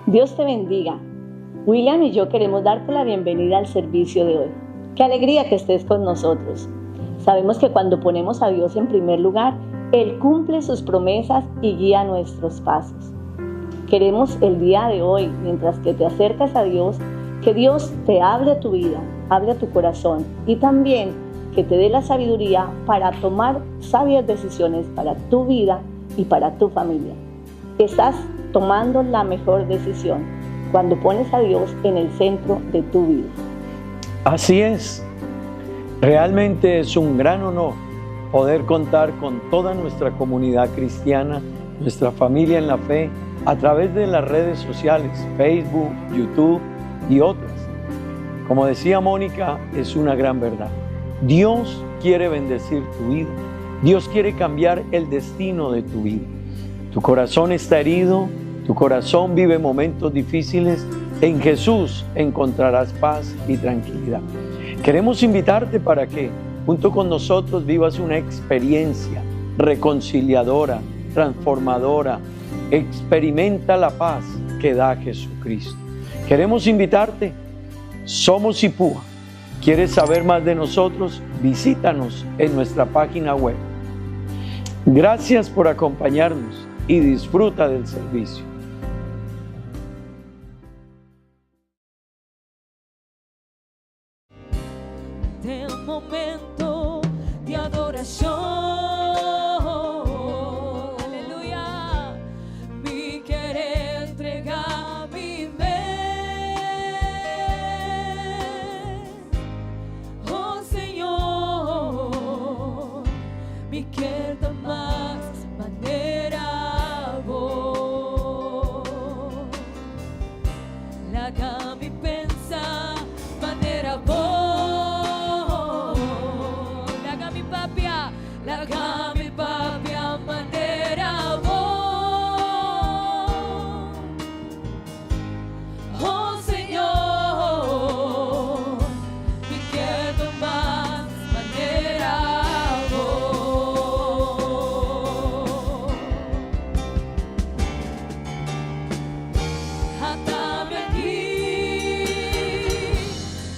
Dios te bendiga. William y yo queremos darte la bienvenida al servicio de hoy. Qué alegría que estés con nosotros. Sabemos que cuando ponemos a Dios en primer lugar, Él cumple sus promesas y guía nuestros pasos. Queremos el día de hoy, mientras que te acercas a Dios, que Dios te hable a tu vida, hable a tu corazón y también que te dé la sabiduría para tomar sabias decisiones para tu vida y para tu familia. Estás tomando la mejor decisión cuando pones a Dios en el centro de tu vida. Así es. Realmente es un gran honor poder contar con toda nuestra comunidad cristiana, nuestra familia en la fe, a través de las redes sociales, Facebook, YouTube y otras. Como decía Mónica, es una gran verdad. Dios quiere bendecir tu vida. Dios quiere cambiar el destino de tu vida. Tu corazón está herido, tu corazón vive momentos difíciles. En Jesús encontrarás paz y tranquilidad. Queremos invitarte para que junto con nosotros vivas una experiencia reconciliadora, transformadora. Experimenta la paz que da Jesucristo. Queremos invitarte. Somos Ipúa. ¿Quieres saber más de nosotros? Visítanos en nuestra página web. Gracias por acompañarnos y disfruta del servicio. De un momento de adoración, aleluya, mi querer entregar mi oh Señor, mi querer dar más manera vos, laga mi pensar manera vos. Lágame, papi, a manera vos, oh Señor, me quiero más manera vos. Atame aquí,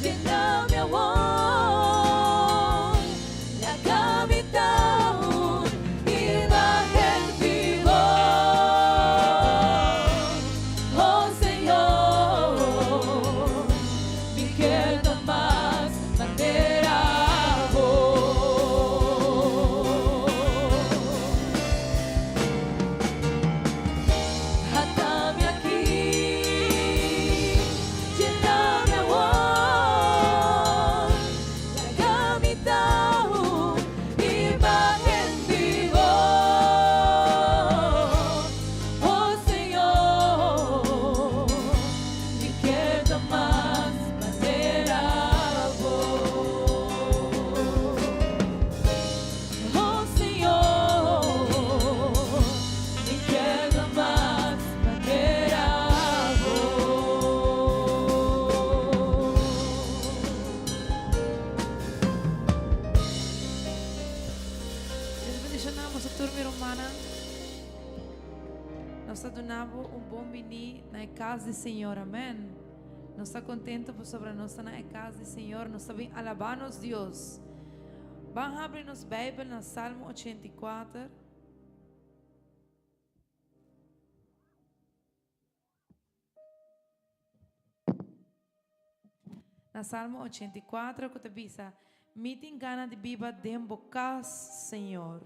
lléname amor. Nós adoramos bom venir na casa do Senhor, amém. Nós está contente por sobre nós na casa do Senhor, nós está bem alabando Deus. Vamos abrir nos Bíblia na Salmo 84. Na Salmo 84, que te diz: "Me tem gana de viver dentro da casa, Senhor."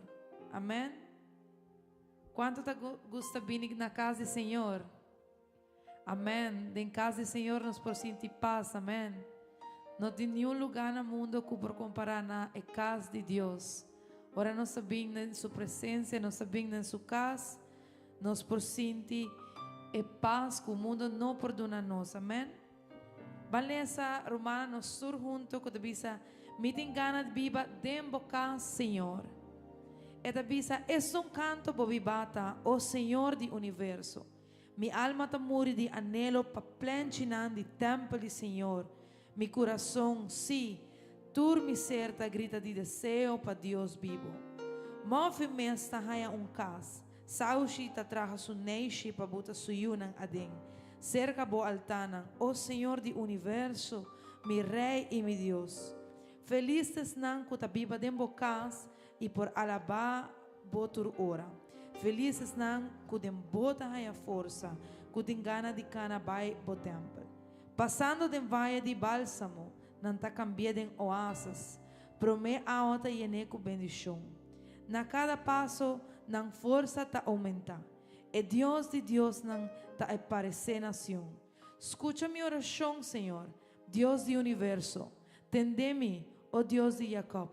Amém. Quanto te gusta vir na casa do Senhor? Amém. Em casa do Senhor nós por sentir paz. Amém. Não tem nenhum lugar no mundo que por comparar na casa de Deus. Ora nós sabemos em sua presença, nós sabemos em sua casa, nós por sentir paz que o mundo não perdona nós. Amém. Vale essa romana nós sur junto que diz: "Me tem gana de viver dentro da casa, Senhor." Esta bisa es canto por vivata, oh Senhor do universo. Mi alma ta muri de anelo pa plencinan di templo di Senhor. Mi coração, sim, tur mi certa grita de desejo pa Deus vivo. Move-me esta haya cas. Saushi ta traha su neishi pa buta suyunan ading. cerca bo altanan, oh Señor de universo, mi Rey y mi Dios. Felices nan que tabiba den bocas y por alabar botur ora. Felices nan que den bota haya força, que den gana de cana bai bo templo. Passando den valle de bálsamo, nan ta cambia den oasas, promé a outra yene com bendição. Na cada passo, nan força ta aumenta. E Deus de Deus nan ta aparecer nação. Escucha minha oração, Senhor, Deus do universo. Tende-me, oh Deus de Jacob.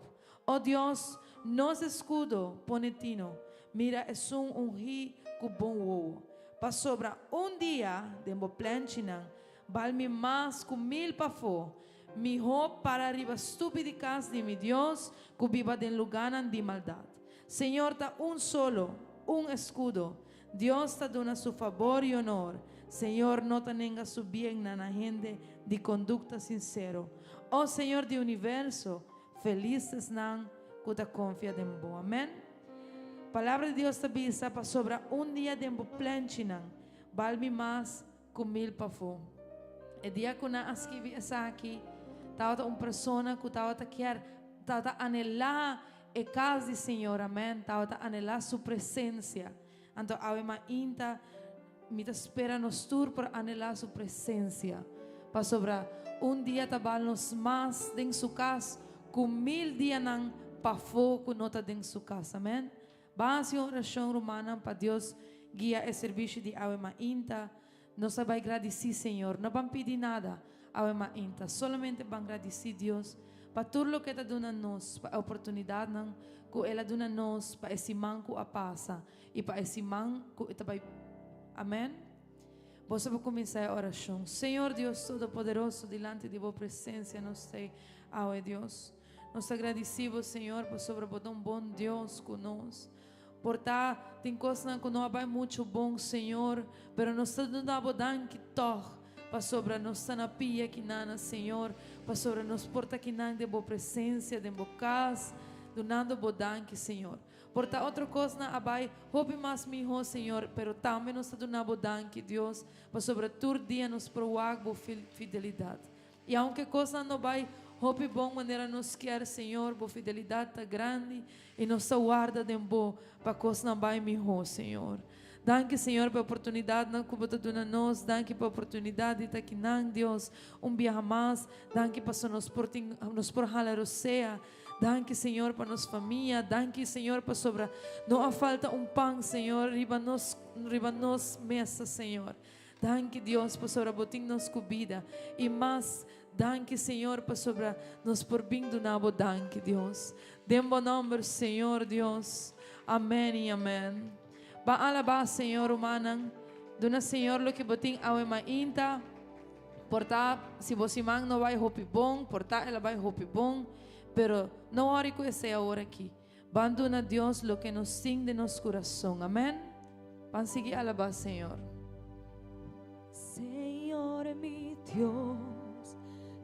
Oh Deus, nos escudo ponetino. Mira, es un ri com bom ovo. Pa sobra dia, dembo planchinan, valme mais com 1000 pafo. Mi hope para arriba estupidicas de mi Dios, que viva den luganan de maldad. Señor, ta un solo, un escudo. Dios ta dona su favor y honor. Señor, no tenga su bien na gente de conducta sincero. Oh Señor de universo, felices nan que ta confia en vos. Amén. Palabra de Dios ta bisa pa sobra dia de planchinan, valme más com 1000 pafo. E dia que na escrevi essa aqui, tava uma pessoa que tava quer, tava anelar e casa, Senhor, amém. Tava anelar sua presença. Então, a ema inta me espera nos tur por anelar sua presença. Para sobra dia tabalnos mais dentro sua casa, com 1000 dias não para fogo nota dentro sua casa, amém. Base oração romana para Deus guia e serviço de a ema inta. Nós vamos agradecer, Senhor. Não vamos pedir nada a ema inta. Solamente vamos agradecer, Deus, para tudo o que está dando a nós, para a oportunidade que ela dá a nós, para esse manco a passa e para esse manco que está vai. Amém? Você vai começar a oração. Senhor Deus Todo-Poderoso, diante de Sua presença, nós te amo, Deus. Nós agradecemos, Senhor, por sobre um bom Deus conosco. Portar, tem coisas que não vai muito bom, Senhor, pero nós estamos dando dan que tor, para sobre nós na pia que nana, Senhor, para sobre nós porta que nana de boa presença, de boa casa, donando bodan que, Senhor. Portar outra coisa na abai, hope mais miho, Senhor, pero também nós estamos dando bodan que Deus, para sobre todo dia nos provar boa fidelidade. E aunque coisa não vai hope bom maneira nos quer, Senhor, boa fidelidade tá grande e nossa guarda de bom para coisa não vai miho, Senhor. Danke, Senhor, pela oportunidade não que você dá nós. Danke pela oportunidade de que não, Deus, dia mais. Danke para nos por halarosea. Danke, Senhor, para nossa família. Danke, Senhor, para sobra. Não há falta pão, Senhor, riba nos mesa, Senhor. Danke, Deus, para sobra botim nos comida. E mais, danke, Senhor, para sobra nos por vindo na bo. Danke, Deus. Dem bom nome, Senhor, Deus. Amém e amém. Ba alabar, Senhor, humanang. Dona, Senhor, lo que botim awe mainta. Porta, se você man não vai hopi bom, porta ela vai hopi bom. Pero não ore com essa hora aqui. Banduna Deus lo que nos sing de nosso coração. Amém? Van seguir alabar, Senhor. Señor mi Dios,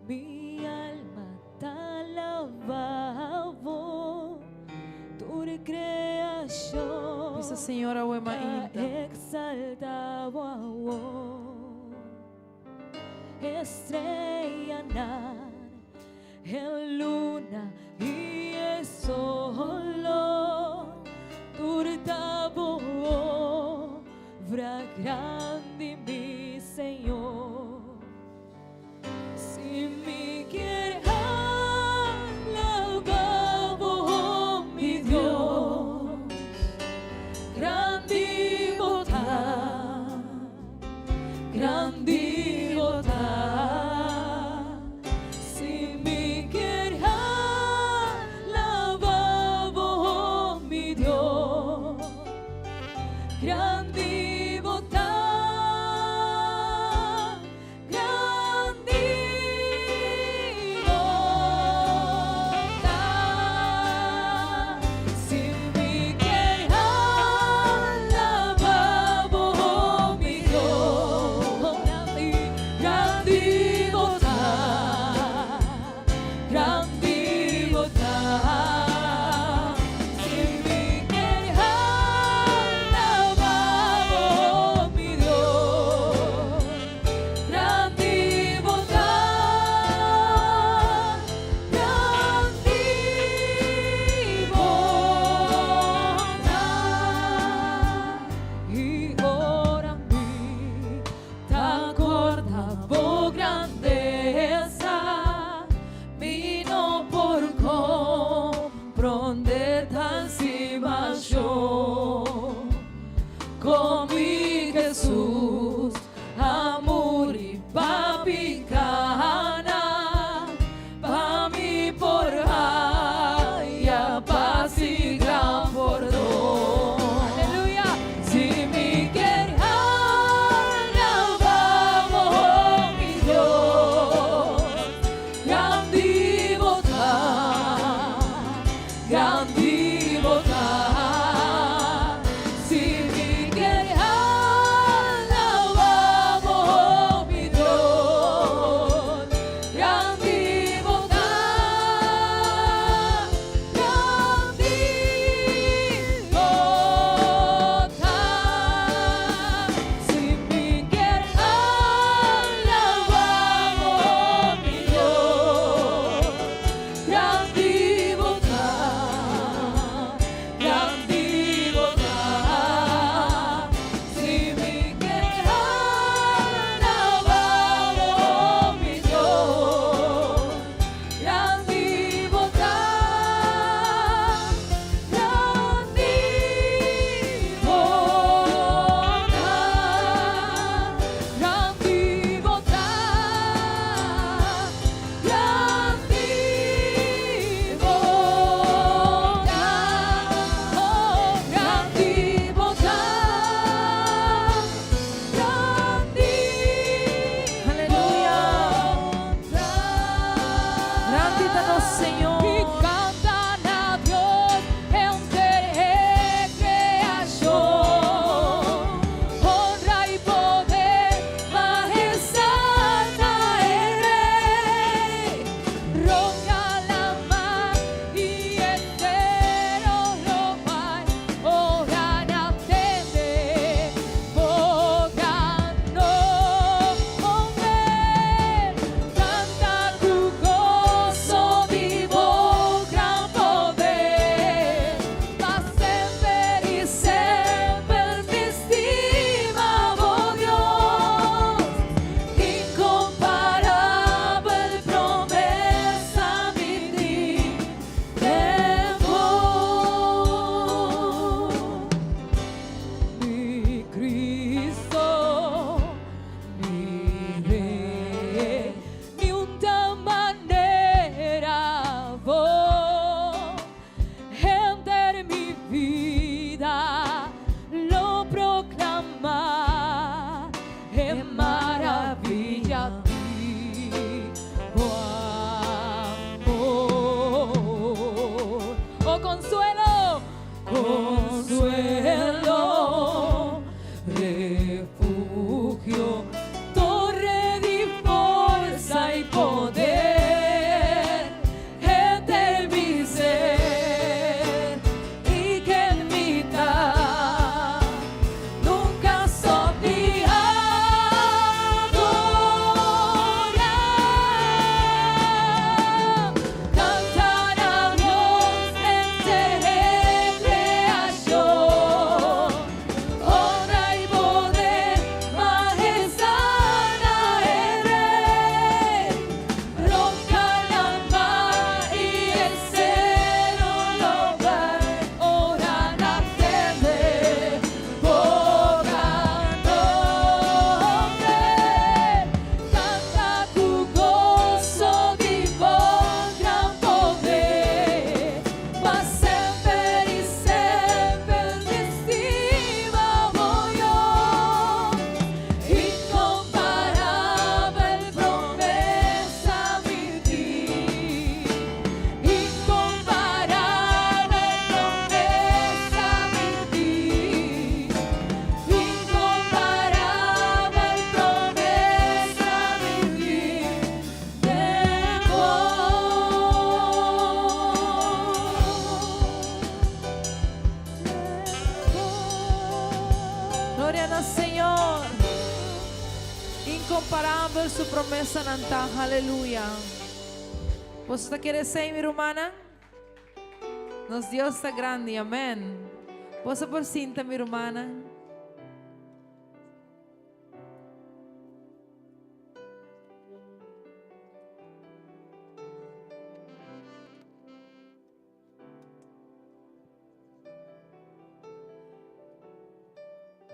mi alma te alaba, tu creación. Essa Senhora o mainta. Exaltado a estrella, el luna y el sol, turtabo, obra grande, mi Señor. Si me quiere alabar, oh mi Dios, grande bondad, grande bondad. Si me quiere alabar, grandi bondad. Si mi querer alabamos, mi Dios, grandi bondad, grandi bondad. Si mi querer alabamos, mi Dios, grandi bondad, grandi bondad. Si mi querer alabamos, mi Dios, grandi bondad, grandi Señor. Y cantan a Dios entre creación, honra y poder, majestad al Rey, roca la mar y entero lo mar, oran a tener, bogan no comer, canta tu gozo vivo, gran poder, va sempre y sempre mi estimado Dios, incomparable promesa mi mi Cristo, mi Rey, ni una manera vos enter mi vida lo proclamar, en maravilla ti, amor, oh consuelo, consuelo, refugio, torre de fuerza y poder, enter mi ser y que en mitad nunca soy adorar, cantar a Dios entre creación, honra y poder, majestad al Rey, roca la mar y el cielo lo ver, oran a tener, bogan nombre, canta tu gozo vivo, gran poder, va sempre y sempre mi estimado Dios, incomparable promesa mi ti, incomparable promesa mi ti, incomparable promesa mi ti, Gloria al Señor. Incomparable su promesa nanta. Aleluya. ¿Você quer ser mi hermana? Nos Dios está grande. Amén. ¿Você por cinta mi hermana?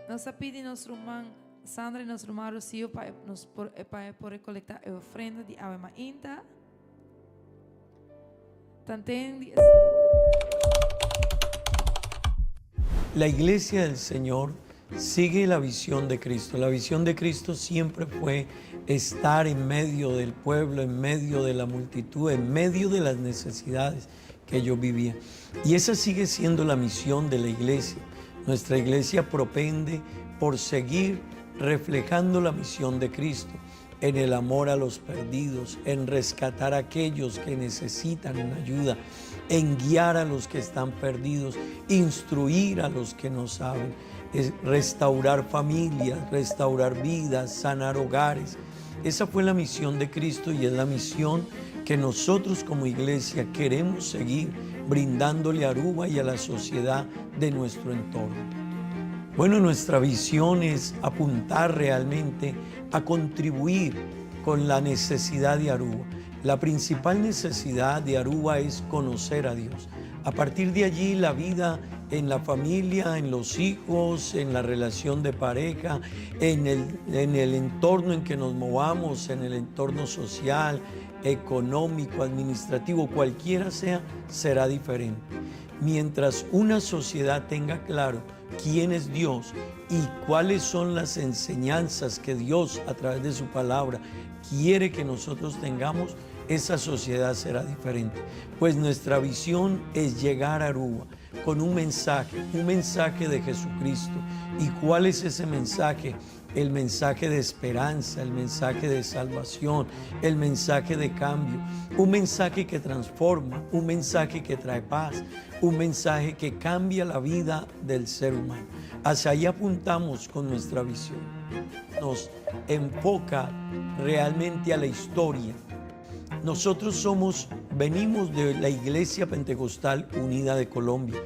Nós pedimos nosso irmão Sandra e nosso irmão Rocio para poder coletar a ofrenda de Ave Maria. Tanten La iglesia del Señor sigue la visión de Cristo. La visión de Cristo siempre fue estar en medio del pueblo, en medio de la multitud, en medio de las necesidades. que ellos vivían. Y esa sigue siendo la misión de la iglesia. Nuestra iglesia propende por seguir reflejando la misión de Cristo en el amor a los perdidos, en rescatar a aquellos que necesitan una ayuda, en guiar a los que están perdidos, instruir a los que no saben, restaurar familias, restaurar vidas, sanar hogares. Esa fue la misión de Cristo y es la misión que nosotros como iglesia queremos seguir brindándole a Aruba y a la sociedad de nuestro entorno. Bueno, nuestra visión es apuntar realmente a contribuir con la necesidad de Aruba. La principal necesidad de Aruba es conocer a Dios. A partir de allí, la vida en la familia, en los hijos, en la relación de pareja, en el entorno en que nos movamos, en el entorno social, económico, administrativo, cualquiera sea, será diferente. Mientras una sociedad tenga claro quién es Dios y cuáles son las enseñanzas que Dios a través de su palabra quiere que nosotros tengamos, esa sociedad será diferente. Pues nuestra visión es llegar a Aruba con un mensaje de Jesucristo. ¿Y cuál es ese mensaje? El mensaje de esperanza, el mensaje de salvación, el mensaje de cambio, un mensaje que transforma, un mensaje que trae paz, un mensaje que cambia la vida del ser humano. Hacia ahí apuntamos con nuestra visión. Nos enfoca realmente a la historia. Nosotros venimos de la Iglesia Pentecostal Unida de Colombia,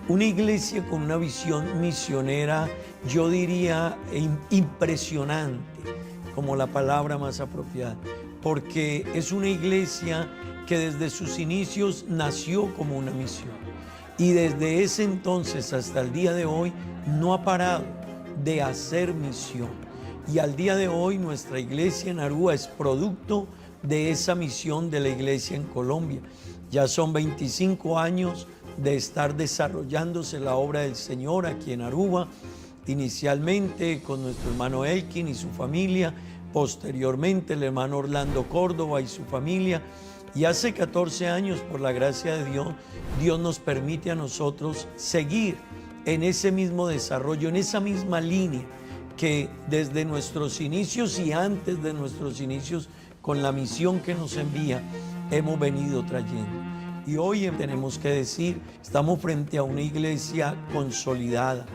una iglesia con una visión misionera, yo diría impresionante, como la palabra más apropiada, porque es una iglesia que desde sus inicios nació como una misión y desde ese entonces hasta el día de hoy no ha parado de hacer misión. Y al día de hoy nuestra iglesia en Aruba es producto de esa misión de la iglesia en Colombia. Ya son 25 años de estar desarrollándose la obra del Señor aquí en Aruba, inicialmente con nuestro hermano Elkin y su familia, posteriormente el hermano Orlando Córdoba y su familia, y hace 14 años, por la gracia de Dios, Dios nos permite a nosotros seguir en ese mismo desarrollo, en esa misma línea que desde nuestros inicios y antes de nuestros inicios, con la misión que nos envía, hemos venido trayendo. Y hoy tenemos que decir, estamos frente a una iglesia consolidada,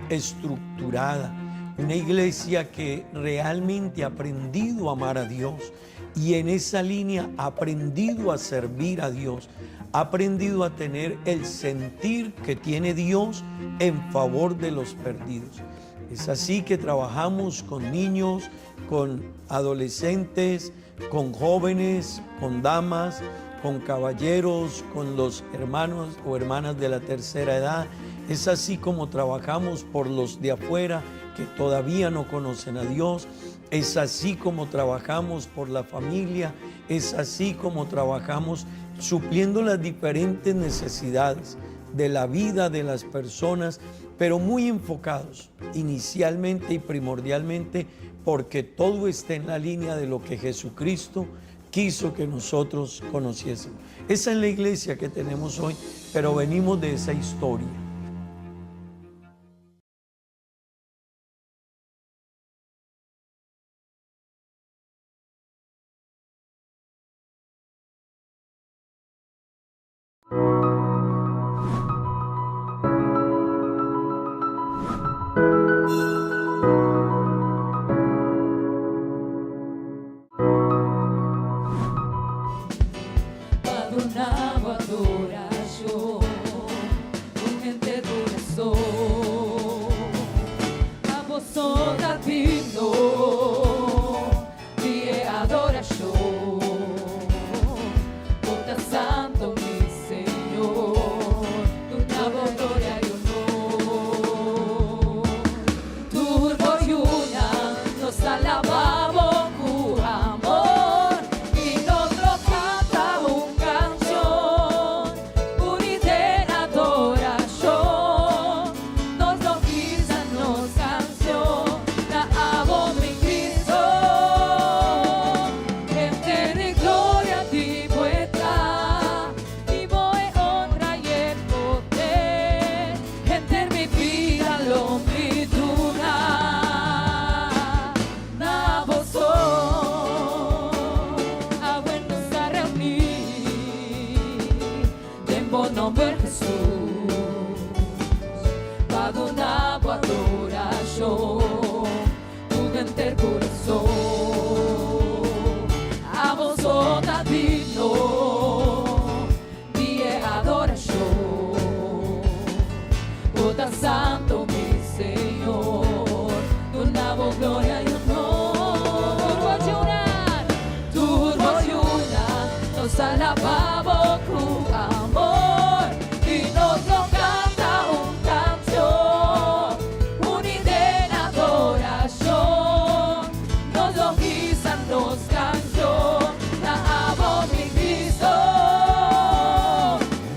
estructurada, una iglesia que realmente ha aprendido a amar a Dios y en esa línea ha aprendido a servir a Dios, ha aprendido a tener el sentir que tiene Dios en favor de los perdidos. Es así que trabajamos con niños, con adolescentes, con jóvenes, con damas, con caballeros, con los hermanos o hermanas de la tercera edad. Es así como trabajamos por los de afuera que todavía no conocen a Dios. Es así como trabajamos por la familia. Es así como trabajamos supliendo las diferentes necesidades de la vida de las personas, pero muy enfocados inicialmente y primordialmente porque todo está en la línea de lo que Jesucristo quiso que nosotros conociésemos. Esa es la iglesia que tenemos hoy, pero venimos de esa historia. Padronavo adoración, con gente mente, el corazón. A vos toda digno, die adoración. Toda santo mi Señor, tu nabo gloria y honor. Turbo ayuda, nos alabamos con amor y nos lo canta un canción, unida en adoración, nos lo guisan, nos canción, la amo mi Cristo,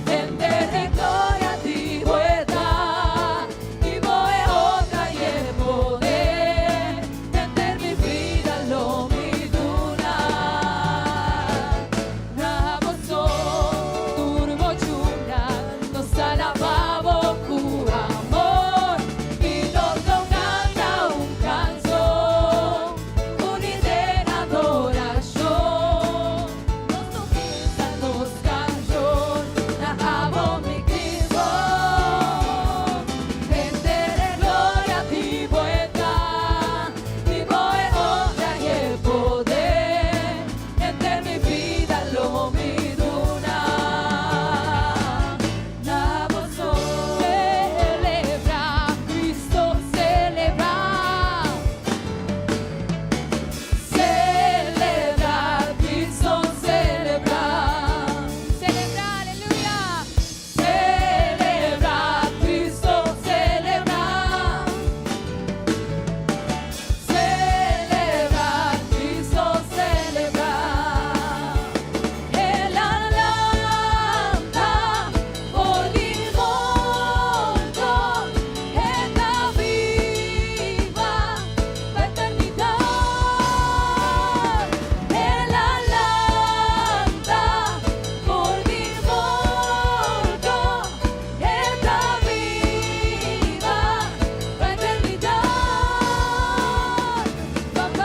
entera gloria ti vuelta, y voy otra y el poder, enter mi vida lo mi duna, bravo soy, turbo chula, nos alabamos con amor, y nos lo canta un canción, unida en adoración, nos lo guisan, nos canción, la amo mi Cristo, entera gloria ti vuelta, y voy honra y el poder, enter mi vida lo mi duna, la voz celebra, Cristo celebra, celebra, Cristo celebra, celebra, aleluya, celebra, Cristo celebra, celebra, Cristo celebra, el alanta por mi mundo, está viva la eternidad, el alanta por mi mundo, está viva la eternidad, vamos a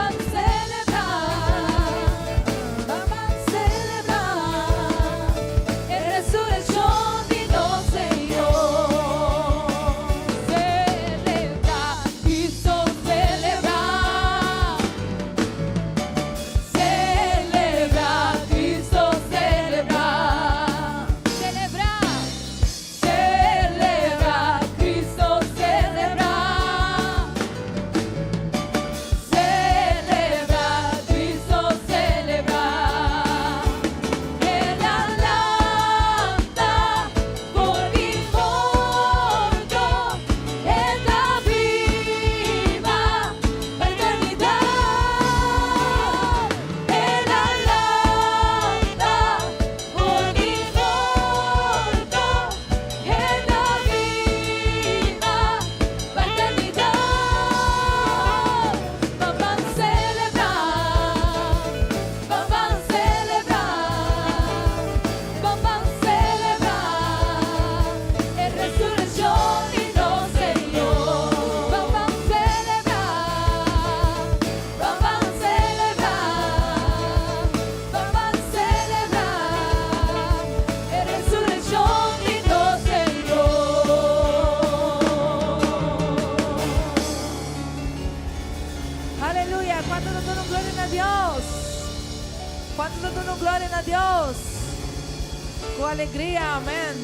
celebrar, el resurrección de nos Señor, celebra, Cristo celebra, celebra, Cristo celebra, celebra, celebra, Cristo celebra, celebra, Cristo celebra, el alanta por mi mundo, está viva la eternidad, el alanta por mi mundo, está viva la eternidad, vamos a celebrar, vamos a celebrar, vamos a celebrar, el resurrección de nos Señor, vamos a celebrar, vamos a celebrar, vamos a celebrar, el resurrección de nos Señor. Aleluya. ¿Cuántos no dan gloria a Dios? ¿Cuántos no dan gloria a Dios? Con alegría, amén.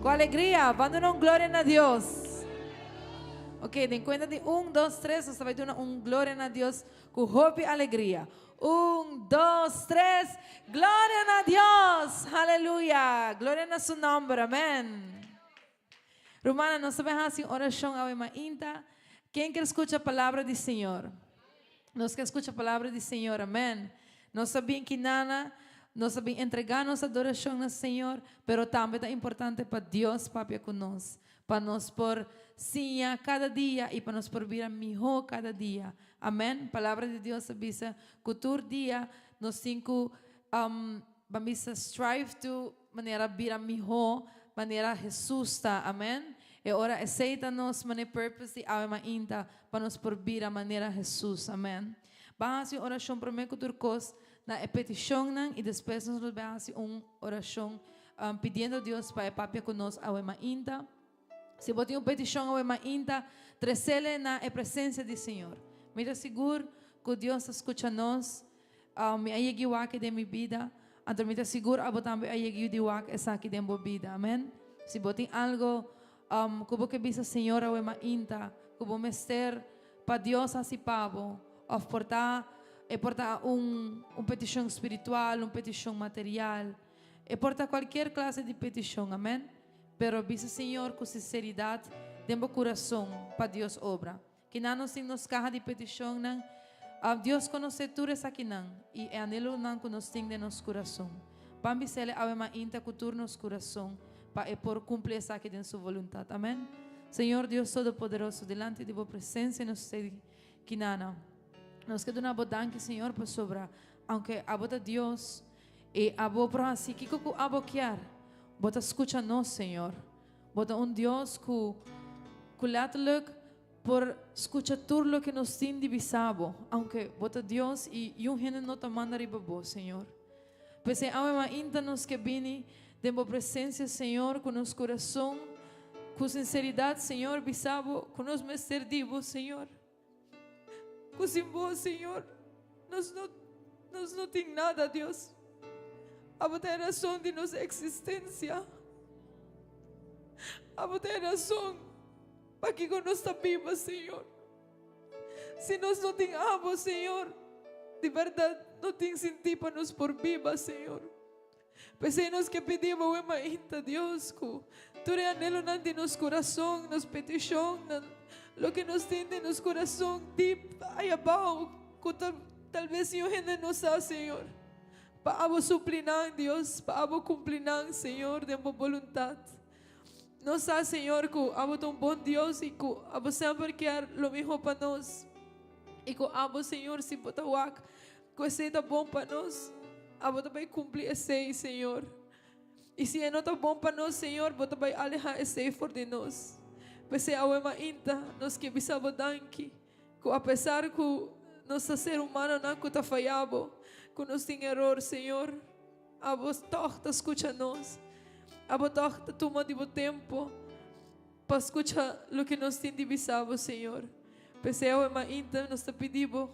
Com alegria, vamos dar glória a Deus. Ok, de conta de 1, 2, 3, você vai dar glória a Deus com hope e alegria. 1, 2, 3, glória a Deus, aleluia, glória a seu nome, amém. Romana, nós vamos fazer oração ao Emainta. Quem quer escutar a palavra do Senhor? Nós queremos escutar a palavra do Senhor, amém. Nós sabemos que nada, nós sabemos entregar nossa adoração ao Senhor, mas também é importante para Deus, Papai, conosco, para nós por sim cada dia e para nós por vir melhor cada dia. Amém. Palavra de Deus avisa que todo dia nós cinco vamos strive to maneira vir melhor, maneira Jesus está. Amém. E ora aceita-nos maneira purpose e alma inta para nós por vir a maneira Jesus. Amém. Vamos fazer oração para mim que tu na petição e depois nós vamos fazer uma oração pedindo a Deus para papai conosco a alma inta. Se você tem uma petição a alma inta, trazê-la na presença do Senhor. Me seguro que Dios escucha nos, me ayegi wake de mi vida, então me seguro abo também ayegi de wake essa aqui de minha vida, amém? Se botem algo, como que bisa Senhor ou ema inta, como mester para Deus assim pavo, ou portar petição espiritual, petição material, portar qualquer classe de petição, amém? Pero bisa Senhor com sinceridade, de meu coração para Deus obra. Que não nos caja de petição, não. Deus conhece tudo isso aqui, não. E é anelo não que nos tem de nosso coração. Para se ele avema inta cultura nos coração, para por cumprir isso aqui de sua vontade, amém? Senhor Deus Todo-Poderoso, delante de vossa presença, nos sei que não. Nos queda uma boa danke, Senhor, por sobra. Aunque a boa Deus e a boa para assim, que coco a boa quer, bota escuta nós, Senhor. Bota Deus que letterlijk por escuchar tudo o que nos tem divisado, aunque bota Deus e gente não te manda riba vos, Senhor. Pese a uma inta nos que vini de vossa presença, Senhor, com nosso coração, com sinceridade, Senhor, bisabo, com nos mester divos, Senhor. Com sem vos, Senhor, nós não tem nada, Deus. A botar razão de nossa existência. A botar razão para que nós estamos vivos, Senhor. Se nós não temos amo, Senhor, de verdade não tem sentido para nós por vivas, Senhor. Pensemos que pedimos uma inta, Deus, que tu anelo de nosso coração, nos petição, lo que nos tem de nosso coração, deep, aí abaixo, que talvez o gente não sabe, Senhor. Para abo suplinar, Deus, para abo cumprir, Senhor, de boa vontade. Nós sabemos, Senhor, que abo tão bom Deus e que abo sempre quer o melhor para nós. E que abo, Senhor, se botar o ac, que esse está bom para nós, abo também cumprir esse, Senhor. E se não está bom para nós, Senhor, abo também alejar esse for de nós. Pois é a uma inta, nós que bisabo danke, que apesar que nosso ser humano não está falhado, que nós tem erro, Senhor, abo torta escuta nós. Abo torta toma de tempo para escuchar o que nós tem divisado, Senhor. Pois é a uma inta, nós te pedimos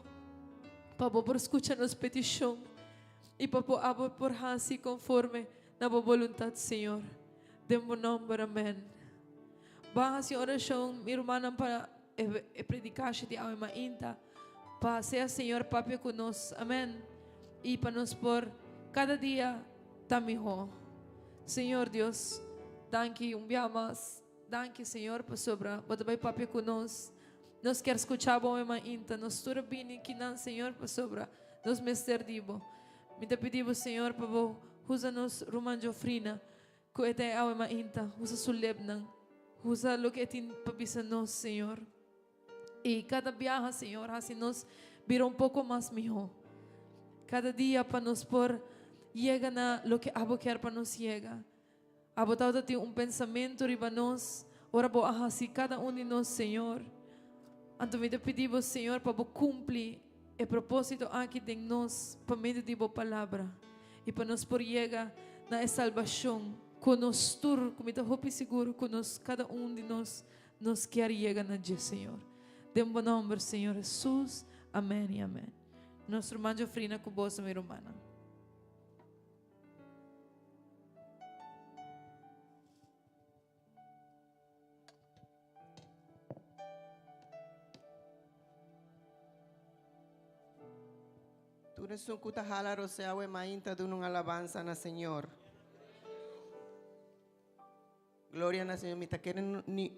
para por escuchar nossa petição e para por assim conforme na boa vontade, Senhor. Demo nome, amém. Bahas yung oração, minha irmã, para predicar de alma inta, para ser Senhor papi conosco, amém. E para nos por cada dia tamiho. Senhor Deus, danke dia mais, danke Senhor por sobra, bota bem papi conosco. Nós quer escuchar bom alma inta, nós tudo bem que não Senhor por sobra, nós mester dibo. Me te pedimos Senhor para vos usa nos ruman jofrina, que é alma inta, usa sulebnan. Usa o que tem para bisa nós, Senhor. E cada viagem, Senhor, assim nós vira pouco mais melhor. Cada dia para nós por chega na lo que abo quer para nós chega. Abo tal tem pensamento riba nós. Ora bo assim cada de nós, Senhor. Então me pedimos, Senhor, para cumprir o propósito aqui de nós, para meio de boa palavra. E para nós por chega na salvação. Conosco, como está hope seguro, conosco, cada de nós quer chegar na dia, Senhor. Dê bom nome, Senhor Jesus. Amém e amém. Nosso irmão Jofrina com voz, minha irmã. Tu eres un kutahala roseawe mainta de una alabanza na Señor. Gloria na Señor, mita quieren ni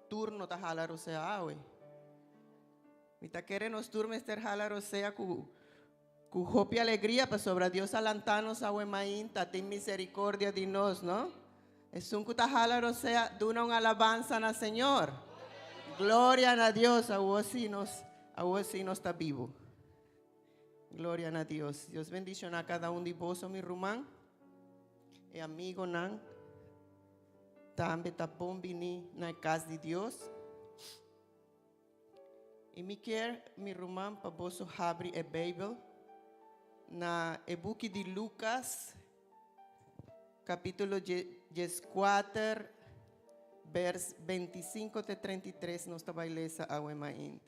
turno ta hala roseawe. Mita quieren nos turmes ter hala rosea cu hopi alegría pa sobra Dios alantanos awe mainta ten misericordia de nos, ¿no? Es un kutahala rosea de una alabanza na Señor. Gloria a Dios, a vos sí nos está vivo. Gloria a Dios. Dios bendicionar a cada de vos, mi rumán, e amigo nan. También tapón vini na casa de Dios. E me quer mi rumán pa vos abrir a Bíblia na e book de Lucas, capítulo 14, vers 25 a 33, nós trabalhamos a Uemaint.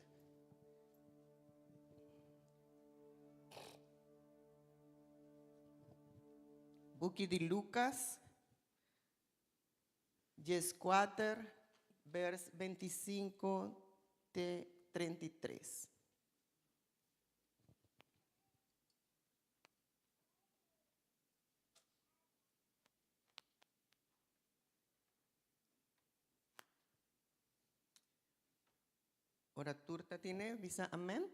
Buki de Lucas, 14, vers 25 de 33. Ora turta tiene, visa amén.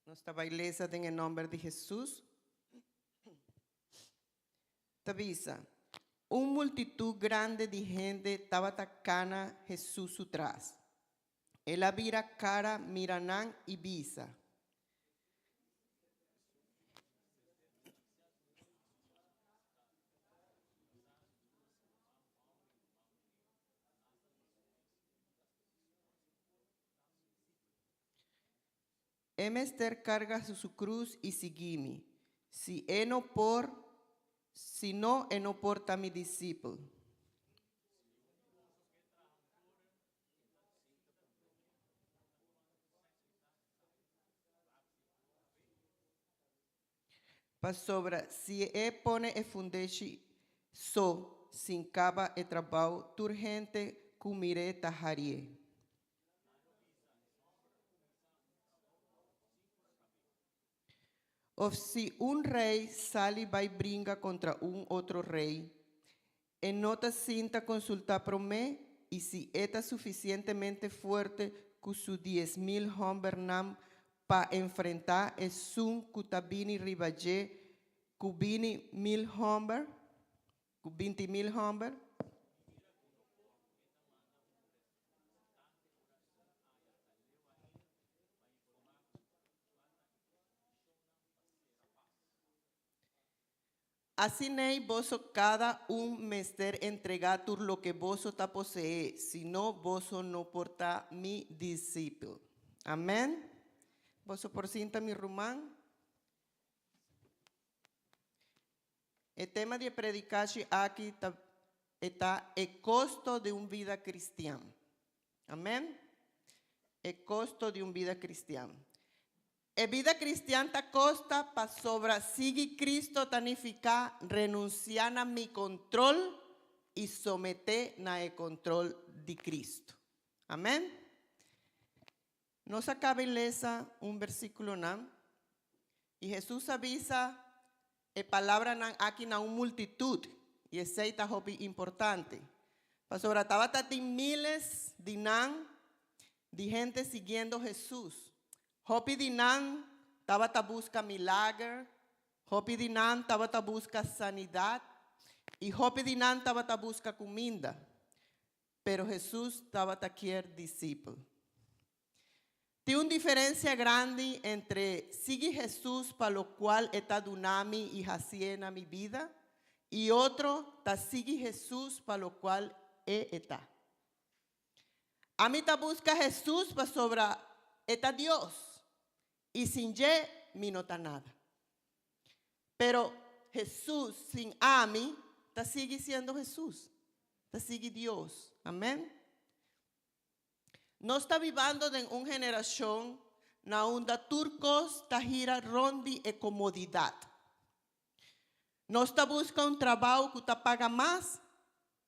Nuestra baileza en el nombre de Jesús. Tavisa, multitud grande de gente estaba atacando Jesús atrás. Ela vira cara, miranán y visa. Emester carga su cruz y seguime. Si no, no porta mi discípulo. Passobra, si pone e fundeshi so, sin caba e trabalho, turgente cumire taharie. O si rei sale vai brinca contra outro rei, e nota cinta consulta pro me, e se está suficientemente fuerte com su 10.000 homens para enfrentar es cutabini ribaje, cubini 1.000 homens, 20.000 homens. Así nei vosso cada mester entregar tur lo que vosso ta posee, si no vosso no porta mi discípulo. Amén. Vosso por cinta mi rumán. El tema de predicar aquí está el costo de una vida cristiana. Amén. El costo de una vida cristiana. La vida cristiana costa para sobra sigue Cristo tanificar, renunciar a mi control y someter a el control de Cristo. Amén. Nos acaba de leer un versículo y Jesús avisa la palabra aquí na una multitud y es importante. Para sobra estaba miles de gente siguiendo Jesús. Hopi dinan estaba a buscar milagro, hopi dinan estaba a buscar sanidad y hopi dinan estaba a buscar comida. Pero Jesús estaba a querer discípulo. Tiene una diferencia grande entre sigue Jesús para lo cual está dunami y hacienda mi vida y otro ta sigue Jesús para lo cual está. A mí ta busca Jesús para sobra está Dios. Y sin ye, mi no está nada. Pero Jesús sin a mí, te sigue siendo Jesús. Te sigue Dios. Amén. No está viviendo en una generación donde turcos ta gira rondi e comodidad. No está buscando un trabajo que te paga más,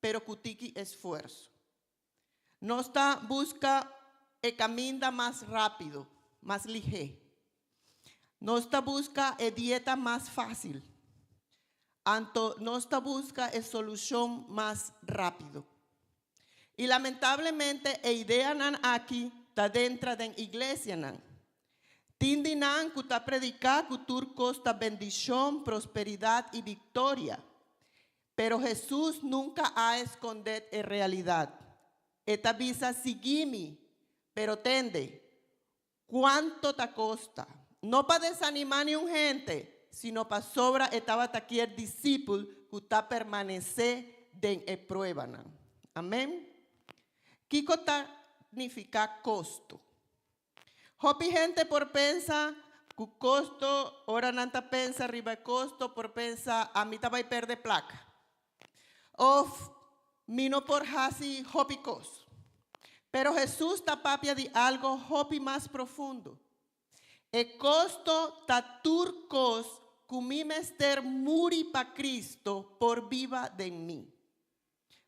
pero que tiki esfuerzo. No está buscando el camino más rápido, más ligero. No está busca dieta más fácil. No está busca solución más rápido. Y lamentablemente la idea aquí está dentro de la iglesia. Tindinan que está predicar que turcos está bendición, prosperidad y victoria. Pero Jesús nunca ha escondido la realidad. Esta visa seguime, pero tende. ¿Cuánto te costa? No para desanimar ni un gente, sino para sobra estaba aquí el discípulo que está permanecer en prueba. Amén. ¿Qué significa costo? Hopi gente por pensa que costo, ahora nanta pensa arriba el costo por pensa a mí te va a perder placa. O mino por hasi hopi costo. Pero Jesús está papia de algo hopi más profundo. El costo ta turcos cumi mester muri pa Cristo por viva de mí.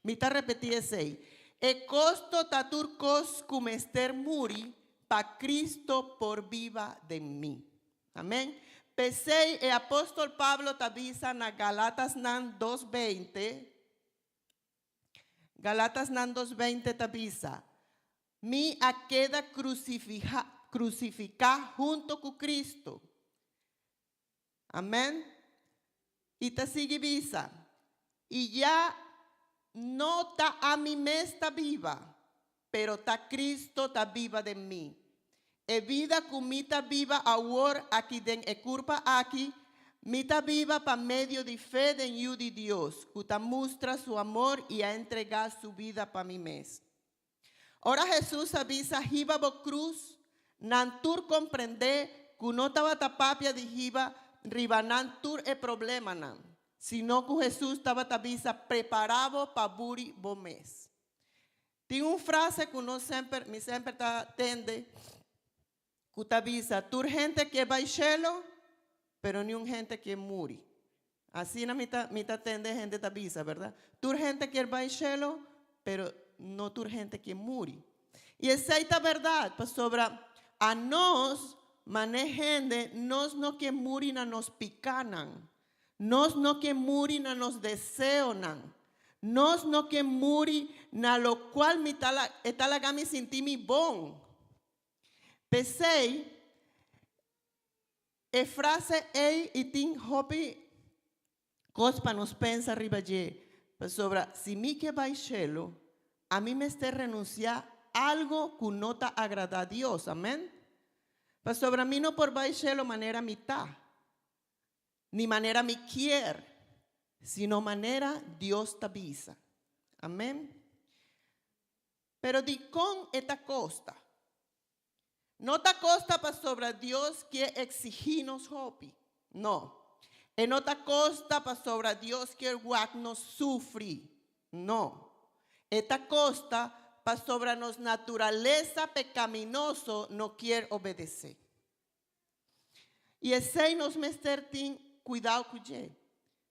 Mita repetí ese. E costo taturcos cumester muri pa Cristo por viva de mí. Amén. Pesei e apóstol Pablo tabisa na Galatas nan 2:20. Galatas nan 2:20 tabisa. Mi a queda crucificar junto con Cristo. Amén. Y te sigue visa. Y ya no ta a mí me está viva, pero ta Cristo está viva de mí. E vida kumita viva ahora aquí den e curpa aquí, mita viva pa medio de fe den yu de Dios, que muestra su amor y a entregar su vida pa mi mes. Ahora Jesús avisa hiba bo cruz, nantur comprende, que no estaba tapapia de hiba, riba nantur e problema nan. Sino que Jesús estaba tabisa preparado para buri bo mes. Tem uma frase que me sempre atende, que tabisa, tur gente que vai cielo, pero ni un gente que muri. Assim na mita atende gente tabisa, verdad? Tur gente que vai cielo, pero no tur gente que muri. E essa é a verdade, para sobra a nós, manejende, nós no que muri na nos picanan. Nos no que muri na nos deseonan. Nos no que muri na lo cual mi talagami sintimi bon. Pensei, e frase ei e tin hopi cospa nos pensa ribaye. Sobra, si mi que vai cielo, a mí me esté renunciar algo que no te agrada a Dios. Amén. Sobra mí no por vai cielo manera mitad. Ni manera me quiere, sino manera Dios te avisa. Amén. Pero di con esta costa. No te costa para sobre Dios que exigirnos hopi. No. E no te costa para sobre Dios que nos sufrir. No. Esta costa para sobre nos naturaleza pecaminoso no quiere obedecer. Y ese nos mester tin cuidado com ele.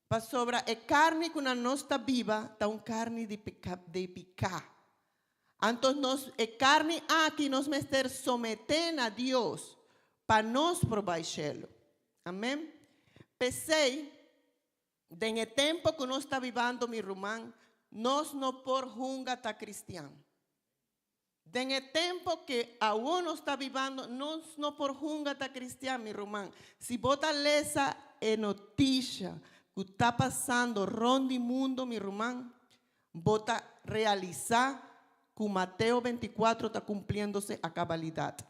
Para sobra é carne que não está viva, está carne de picar. Então nós é carne aqui nos mester someter a Deus para nós provar cielo. Amém? Pensei, em tempo que nós está vivendo, mi irmão, nós não por junga tá cristiano. En tempo que aún no está vivendo, nós não por junga tá cristiano, mi irmão. Se bota lesa e notícia que está passando ronde mundo, mi irmão, bota realizar que Mateus 24 está cumpriendo-se a cabalidade.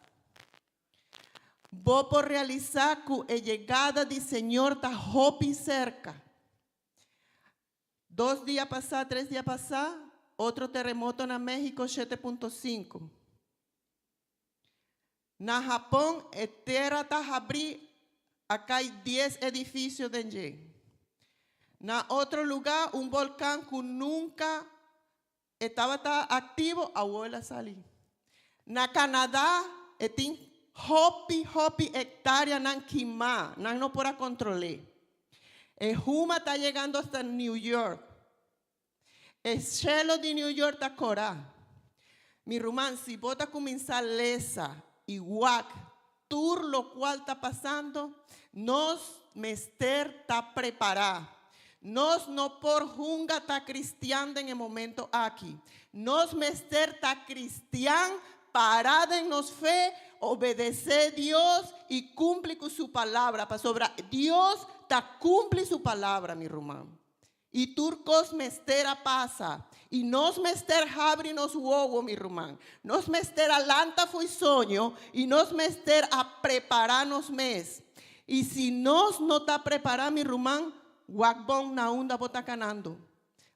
Vou por realizar que a chegada do Senhor está hopi cerca. 2 dias pasar, 3 dias pasar, outro terremoto na México 7.5. Na Japão, a terra está abrindo. Acá hay 10 edificios de allí. Na otro lugar, un volcán que nunca estaba activo, ahora salió. Na Canadá, tem hopi hectárea nan quimá, nan no podrá controlar. El Huma está llegando hasta New York. El cielo de New York está corá. Mi rumán, si bota comenzar lesa y guac, tur lo cual está pasando, nos mester está preparado. Nos no por junga está cristiano en el momento aquí. Nos mester está cristiano, parado en nos fe, obedecer a Dios y cumple con su palabra. Para sobra Dios está cumple su palabra, mi román. Y turcos mestera pasa. Y nos mester abre nos huevo, mi román. Nos mester alanta fue sueño y nos mester a prepararnos mes. Y si nos no está preparado, mi román, guagbón na onda bota canando.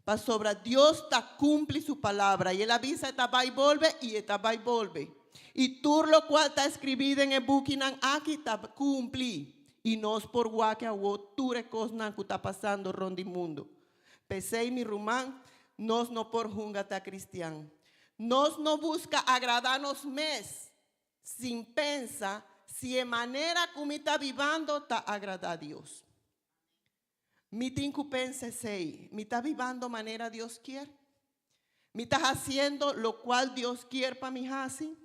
Para sobra Dios está cumple su palabra. Y él avisa esta va y vuelve y esta va y vuelve. Y tú lo cual está escribido en el buquinan aquí está cumple. Y nos por guaque a ture cosnan que está pasando rondi mundo. Pesei mi román. Nos no por junga está cristiano. Nos no busca agradarnos mes. Sin pensar si de manera como está vivando está agrada a Dios. Mi tinku pense sei, mi está vivando manera Dios quiere. Mi estás haciendo lo cual Dios quiere para mi hasi.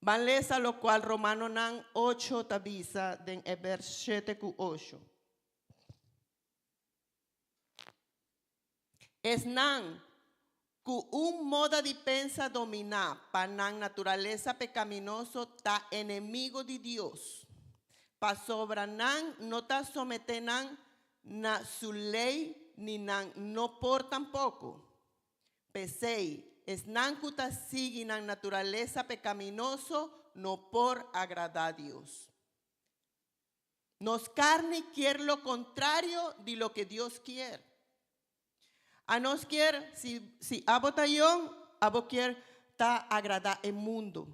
Van lesa lo cual Romano nan 8 tabisa den versete ku 8. Es nan ku un moda di pensa domina pa nan naturaleza pecaminoso ta enemigo di Dios. Pa sobra nan no ta sometenan na su ley ni nan no por tampoco. Pesei, es nan ku ta sigi nan naturaleza pecaminoso no por agradar a Dios. Nos carne quiere lo contrario de lo que Dios quiere. A nos quiere, si abo tayón, abo quiere ta agradar el mundo.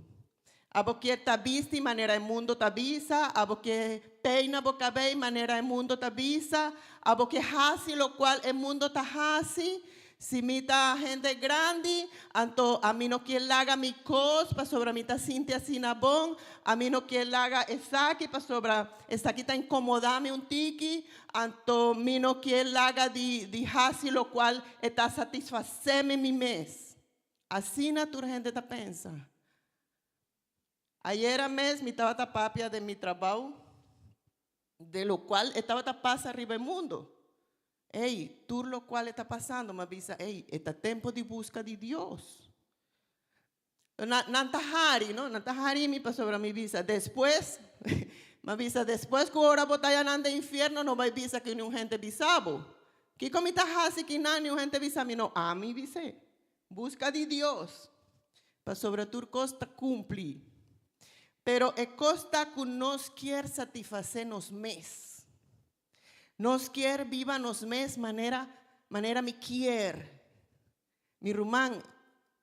Abo quiere ta visti manera el mundo ta visa, abo quiere peina boca cabello manera el mundo ta visa, abo que hasi lo cual el mundo ta hasi. Si mita gente grande, anto a mí no quiere laga mi cos, pa sobra mita Cintia Sinabón, a mí no quiere laga esaki, pa sobra esaki ta incomodame un tiki, anto mí no quiere laga di hasi, lo cual está satisfaceme mi mes. Así natura gente ta pensa. Ayer a mes mi estaba ta papia de mi trabajo, de lo cual estaba ta pasa arriba el mundo. Hey, tú lo cual está pasando, me avisa, hey, está tiempo de busca de Dios. Nantahari, ¿no? Nantahari mi pasó sobre mi visa. Después, me avisa, después que ahora botalla nanda infierno, no va a visa que ni un gente visabo. Que comita hasi que ni un gente visa, no, a mí vise. Busca de Dios. Para sobre tu costa cumplir. Pero el costa que nos quiere satisfacer nos mes. Nos quiere viva nos mes manera mi quiere. Mi rumán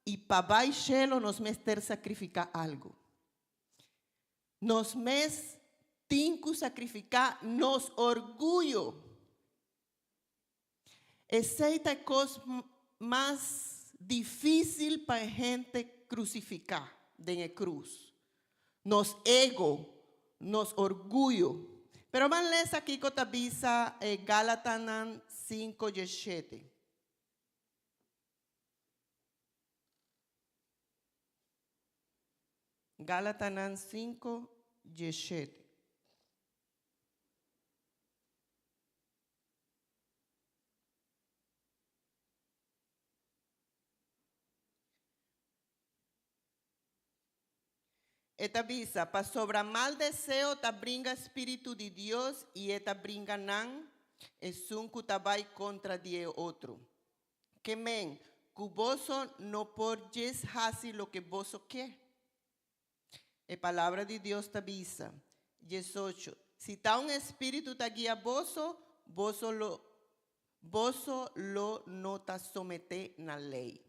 y papá y shelo nos mes ter sacrificar algo. Nos mes tinku sacrificar nos orgullo. Esa es la cosa más difícil para gente crucificar de la cruz. Nos ego, nos orgullo. Pero van les aquí con tabisa Gálatas 5:17. Gálatas 5:17. Esta visa, para sobra mal deseo, ta bringa espíritu de Dios y esta bringa nan, es un cutabay contra die otro. Que men, cuboso no por yes hasi lo que boso que. La palabra de Dios ta visa, 18. Si ta un espíritu ta guía boso lo no ta somete na ley.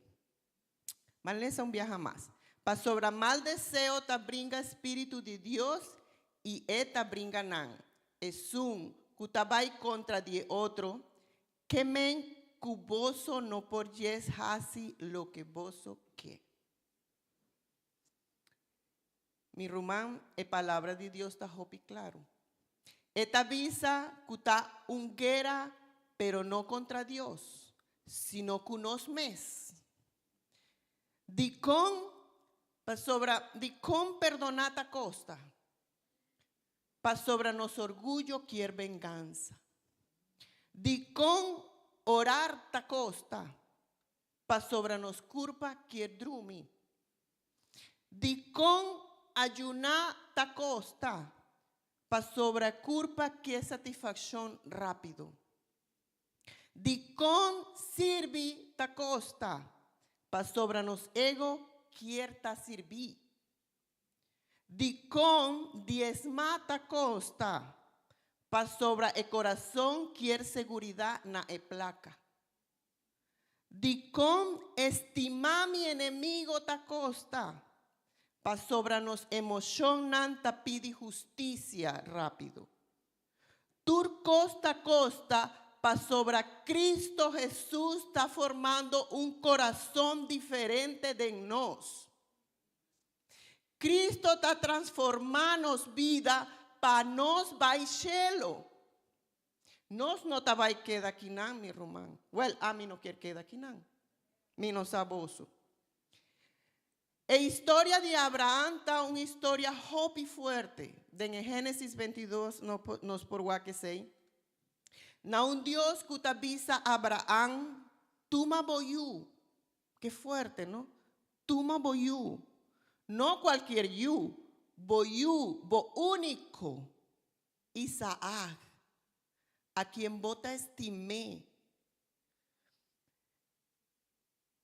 Maleza un viaja más. Para sobra mal deseo ta bringa espíritu de Dios y eta bringa nan. Es un cutabay contra de otro. Que men cuboso no por yes hasi lo que boso que. Mi rumán, palabra de Dios ta hopi claro. Eta visa cuta un guerra, pero no contra Dios, sino con nos mes. Di con perdonata costa, pa sobra nos orgullo quier venganza. Di con orar ta costa, pa sobra nos culpa quier drumi. Di con ayunar ta costa, pa sobra culpa quier satisfacción rápido. Di con sirvi ta costa, pa sobra nos ego quiera servir. Di con diezmata costa, pa sobra el corazón quiere seguridad na e placa. Di con estimar mi enemigo ta costa, pa sobra nos emoción nanta pidi justicia rápido. Tur costa pa sobra Cristo Jesús está formando un corazón diferente de nos. Cristo está transformando vida para nos baixelo. Nos no tabai queda quinan, mi román. Well, a mí no quiere queda quinan. Mi no saboso. E historia de Abraham está una historia hopi fuerte. En Génesis 22 nos por que sei. Na un Dios que avisa a Abraham, tuma boyu. Qué fuerte, ¿no? Tuma boyu. No cualquier yu. Boyu, bo único. Isaac, a quien vota estimé.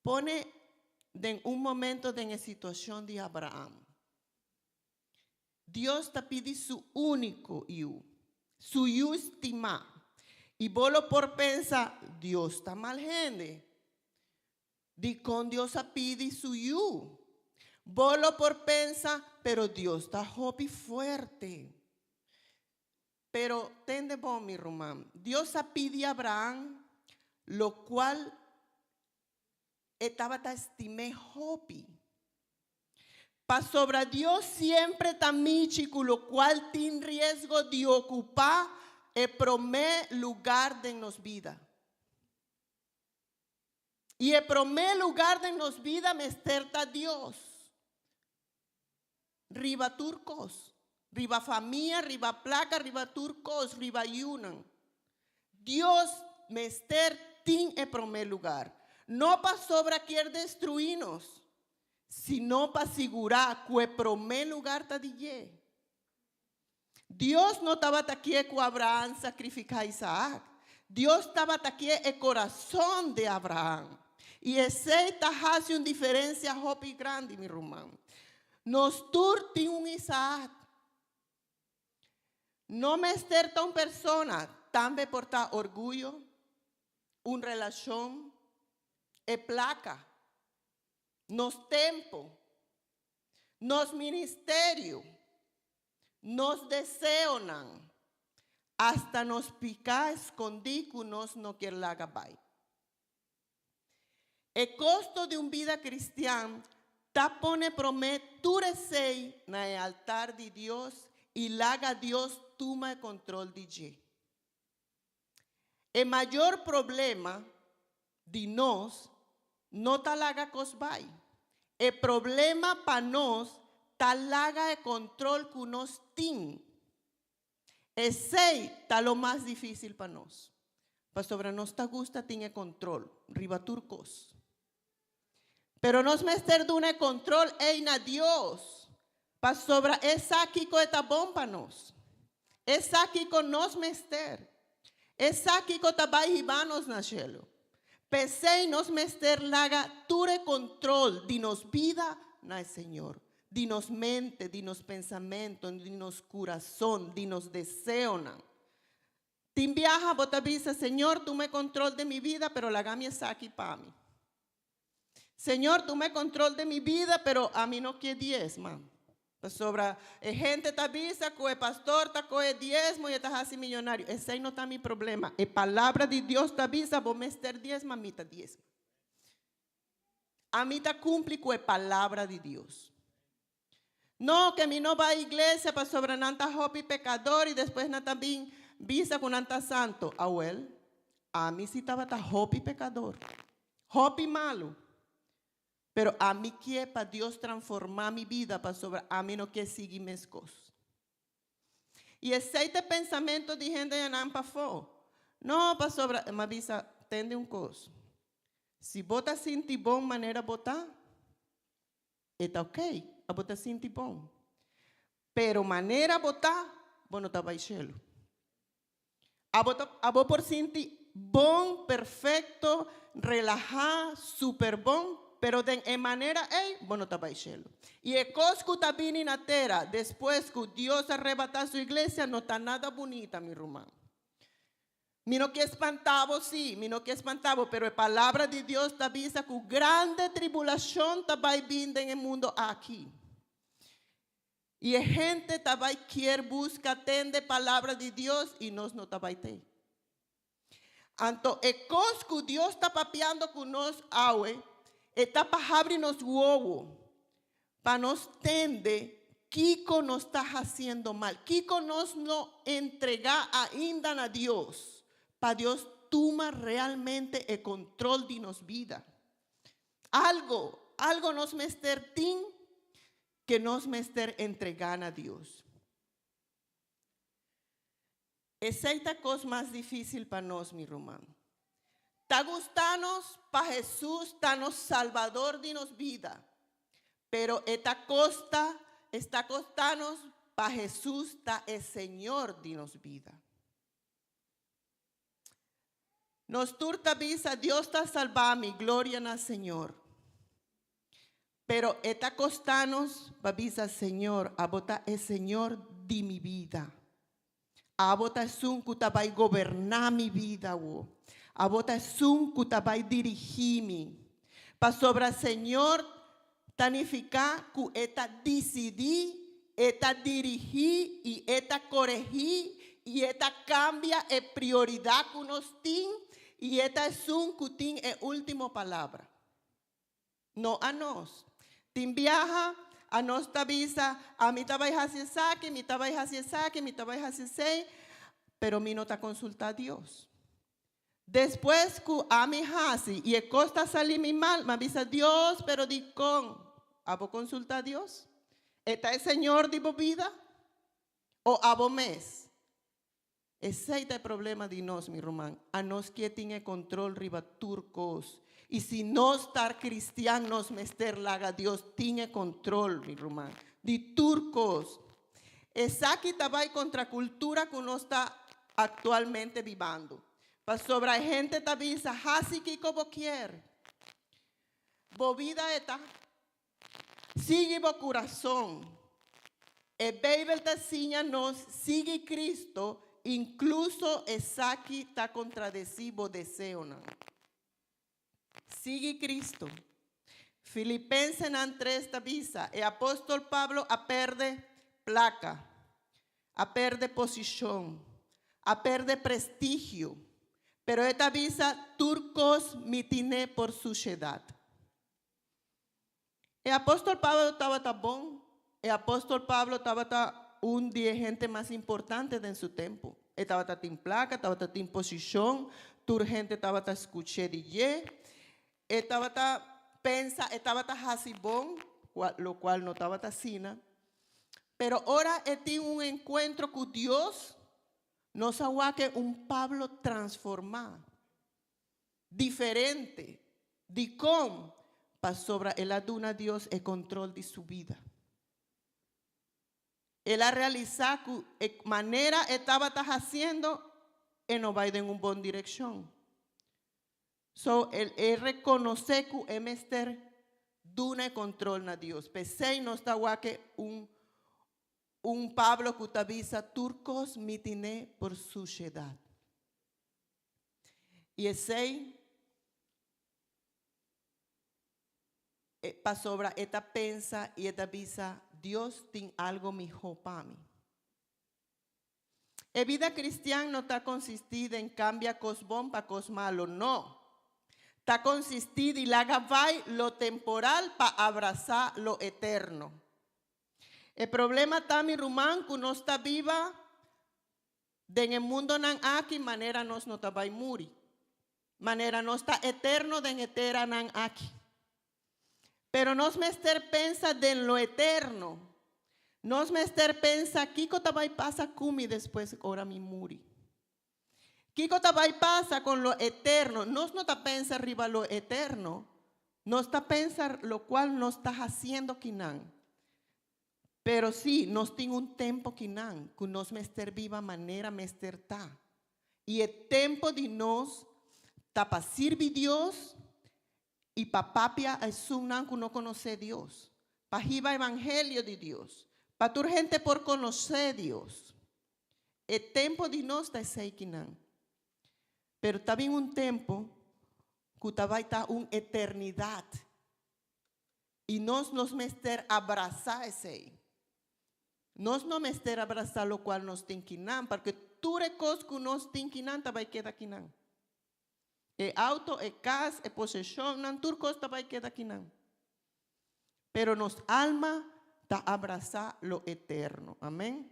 Pone en un momento de la situación de Abraham. Dios te pide su único yu, su yu estima. Y vos por pensar, Dios está mal gente. Di con Dios a pide su yu. Vos por pensar, pero Dios está hopi fuerte. Pero tende bom, mi román. Dios a pide a Abraham, lo cual estaba ta estimé hopi. Pa sobre Dios siempre también, chico, lo cual tiene riesgo de ocupar el primer lugar de nos vida. Y el primer lugar de nos vida me esterta Dios. Riba turcos, riba familia, riba placa, riba turcos, riba yunan. Dios me tiene el primer lugar. No para sobre quiere destruirnos, sino para asegurar que el primer lugar está de. Dios no estaba aquí con Abraham sacrificar a Isaac. Dios estaba aquí el corazón de Abraham. Y ese está haciendo una diferencia muy grande, mi román. Nos turti un Isaac. No me esterta una persona, también porta orgullo, una relación, placa, nos tempo, nos ministerio, nos deseonan, hasta nos pica escondí que nos no quiere la gabay. El costo de una vida cristiana ta pone prometuresei na el altar de Dios y laga Dios toma el control de je. El mayor problema de nos no talaga cosbay. El problema para nos talaga el control que nos tiene. Ese está lo más difícil para nos. Para sobre nos ta gusta tiene control. Riba turcos. Pero nos mester dune control eina Dios. Para sobre esa aquí co eta bom para nos. Esa aquí con nos mester. Esa aquí co tabay hibanos na cielo. Pesei nos mester laga ture control dinos vida na el Señor. Dinos mente, dinos pensamiento, dinos corazón, dinos deseo na. Tin viaja botavisa, Señor, tú me control de mi vida, pero la gami es aquí para mí. Señor, tú me control de mi vida, pero a mí no quiere diezma. Pues sobra gente te avisa que el pastor te coge diezmo y estás así millonario. Ese no está mi problema. La palabra de Dios te avisa, vos me estar diezma, a mí te diezma. A mí te cumple con la palabra de Dios. No, que a mí no va a iglesia para sobre nanta hopi pecador y después no también visa con nanta santo. Abuel, a mí sí estaba ta hopi pecador. Hopi malo. Pero a mí quiere para Dios transformar mi vida para sobre a mí no quiere seguir mis cosas. Y ese pensamiento de gente de Nampafo. No, para sobre, me avisa, tende un cosa. Si vota sin tibón manera votar, está ok, a votar sin tibón. Pero manera votar, bueno, está baixelo. A vos por sin tibón, perfecto, relajado, super bon. Pero de manera, bueno, está baixelo. Y el cosco está bien en la tierra, después que Dios arrebata su iglesia, no está nada bonita, mi román. Mi no que espantavo, sí, mi no que espantavo, pero la palabra de Dios te avisa que grande tribulación te va a vir en el mundo aquí. Y la gente te va a querer buscar, atende palabra de Dios y nos no te va a ter. Entonces, el cosco Dios está papeando con nos agua. Está para abrirnos huevo, para nos tende, Kiko nos está haciendo mal. Kiko nos no entrega ainda a Dios. para Dios toma realmente el control de nos vida. Algo nos mester tin que nos mester entregar a Dios. Esa es la cosa más difícil para nos, mi hermano. Está gustanos para Jesús, está nos salvador de nos vida. Pero esta costa está costanos para Jesús, está el Señor de nos vida. Nos turta visa, Dios está salvado, mi gloria en el Señor. Pero esta costanos, visa Señor, abota el Señor de mi vida. Abota es un que va a gobernar mi vida. Abota es un que va a dirigirme. Para sobre el Señor, tanificar que esta decidí, esta dirigir y esta corregir y esta cambia es prioridad que nos tiene y esta es un que tiene es última palabra. No a nos. Tin viaja a nos tavisa, a mí te vais a hacer saque, mi te vais a hacer saque, mi te vais a hacer seis, pero mi no te consulta a Dios. Después que a mi hasi y el costa salir mi mal, me avisa Dios, pero di con, ¿abo consulta a Dios? ¿Está el Señor de vida? ¿O abo mes? Ese es el problema de nos, mi román. A nos que tiene control riba turcos. Y si no estar cristianos, mester laga Dios tiene control, mi román. De turcos. Esa que estaba en contracultura que uno está actualmente viviendo. Para sobre gente tabisa, hasi que como quiere. Bovida eta. Sigue bo corazón. El Bible te enseña nos, sigue Cristo, incluso esa que está contradecido deseo. ¿No? Sigue Cristo. Filipenses 3 tabisa. El apóstol Pablo a perde placa, a perde posición, a perde prestigio. Pero esta visa turcos mitine por sociedad. El apóstol Pablo estaba tan bon. El apóstol Pablo estaba un dirigente más importante de su tiempo. Estaba tan placa, estaba tan posición. Tu gente estaba tan escuché de ye. Estaba tan pensa, estaba tan hasibón, lo cual no estaba tan sina. Pero ahora tiene un encuentro con Dios. No sabe que un Pablo transformado, diferente, de cómo para sobre el aduna a Dios el control de su vida. Él ha realizado de manera estaba haciendo y no va en una buena dirección. So él reconoce que es mester duna control na Dios. Pensé no está que un Pablo que avisa turcos mitine por sociedad. Y ese para sobre esta pensa y esta visa Dios tiene algo mejor para mí. La vida cristiana no está consistida en cambiar cosas bon para cosas malo, no. Está consistida y la vai lo temporal para abrazar lo eterno. El problema está mi rumán que no está viva en el mundo nan aquí manera nos no está vai muri. Manera no está eterno den etera nan aquí. Pero nos mester pensa de lo eterno. Nos mester pensa Kiko tabay pasa kumi después ahora mi muri. Kiko tabay pasa con lo eterno. Nos no está pensa arriba lo eterno. No está pensa lo cual no está haciendo kinan. Pero sí, nos tiene un tiempo kinan que nos mester viva manera mester ta. Y el tiempo de nos ta para servir Dios. Y para papia es un que no conoce a Dios. Para jiba evangelio de Dios. Para tu gente por conocer a Dios. El tiempo de nos está seikinan. Pero también un tiempo que va a estar una eternidad. Y nos mester abrazar ese. Nos no mester abrazar lo cual nos tinkinan. Porque tú recos que nos tinkinan te va a quedar kinan. El auto, el casa, el posesión, nan turcos te va a quedar kinan. Pero nos alma ta abrazar lo eterno. Amén.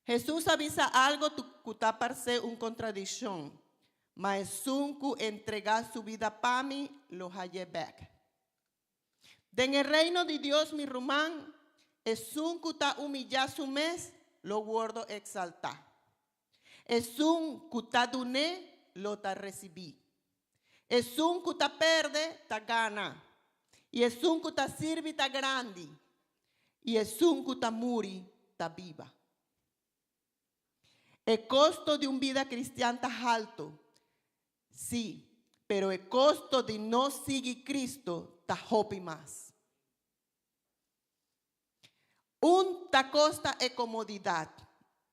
Jesús avisa algo que está parece una contradicción. Mas que entregar su vida para mí, lo hallé back. En el reino de Dios, mi rumán, es un que está humillar su mes, lo guardo exaltar. Es un que está duné, lo está recibí. Es un que está perde, está gana. Y es un que está sirvi, está grande. Y es un que está muri, está viva. El costo de una vida cristiana está alto. Sí, pero el costo de no seguir Cristo está hopi más. Un ta costa es comodidad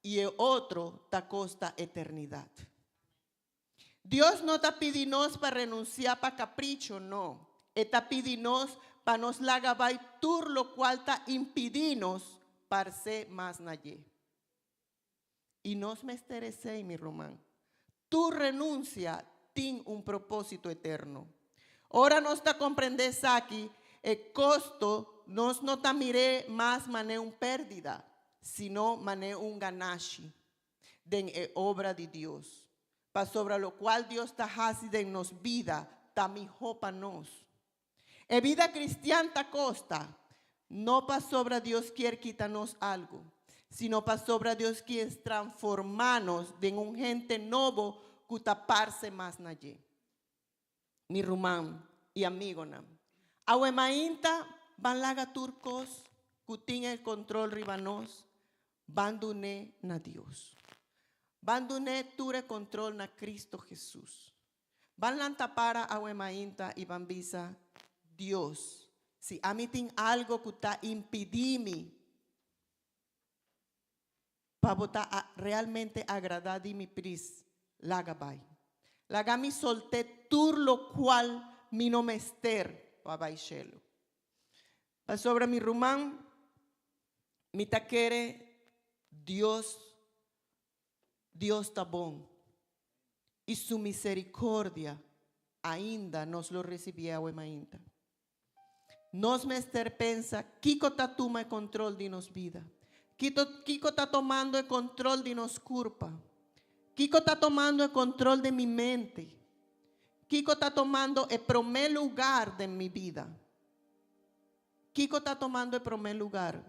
y el otro ta costa eternidad. Dios no está pidiendo para renunciar para capricho, no. Está pidiendo para nos lagabai tur lo cual está impidinos para ser más nadie. Y nos me esterece, mi román. Tu renuncia tiene un propósito eterno. Ahora nos está comprendes aquí, el costo nos no ta mire más mané un pérdida, sino mané un ganashi de obra de Dios. Pa sobre lo cual Dios está haciendo en nos vida, ta mi hopa nos. E vida cristiana ta costa, no pa sobre Dios quiere quitarnos algo, sino pa sobre Dios quiere transformarnos en un gente nuevo que taparse más nadie. Mi rumán y amigo nam. Ahuemainta van laga turcos que tienen el control ribanos, van dune na Dios. Van dune ture control na Cristo Jesús. Van lantapara ahuemainta y van visa Dios. Si a mí tiene algo que está impidimi para votar realmente agradar de mi pris, lagabai. Lagami solté tur lo cual mi no mester pa baixelo. Pa sobre mi rumán, mi taquere, Dios está bon. Y su misericordia ainda nos lo recibía huemainta. Nos mester pensa, Kiko ta toma el control de nos vida. Kiko está tomando el control de nos culpa. Kiko está tomando el control de mi mente. Kiko está tomando el primer lugar de mi vida. Kiko está tomando el primer lugar.